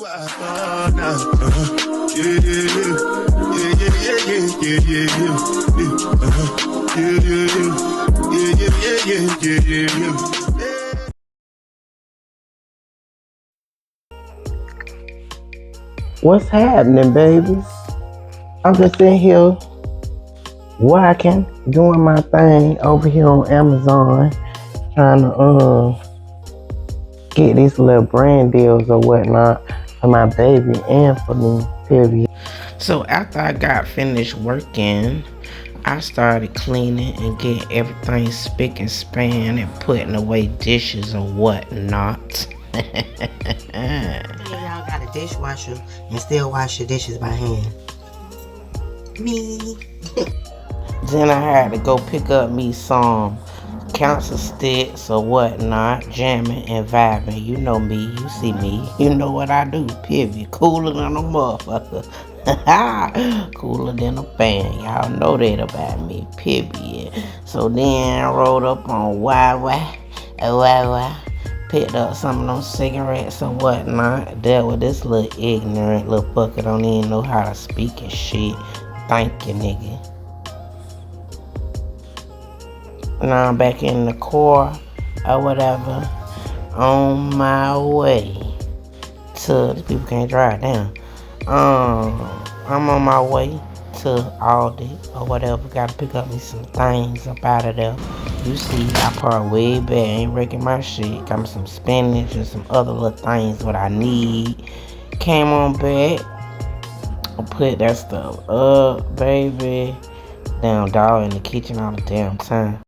What's happening, babies? I'm just in here working, doing my thing over here on Amazon, trying to get these little brand deals or whatnot for my baby and for me, period. So after I got finished working, I started cleaning and getting everything spick and span and putting away dishes or whatnot. Y'all got a dishwasher and still wash your dishes by hand? Me. Then I had to go pick up me some council sticks or whatnot, jamming and vibing. You know me, you see me, you know what I do, period. Cooler than a motherfucker. Cooler than a fan. Y'all know that about me, period. So then I rolled up on YY, picked up some of them cigarettes or whatnot. Dealt with this little ignorant little fucker, don't even know how to speak and shit. Thank you, nigga. Now I'm back in the car or whatever, on my way to, these people can't drive down. I'm on my way to Aldi or whatever. Gotta pick up me some things up out of there. You see, I parked way back, ain't wrecking my shit. Got me some spinach and some other little things what I need. Came on back, I put that stuff up, baby. Damn dog in the kitchen all the damn time.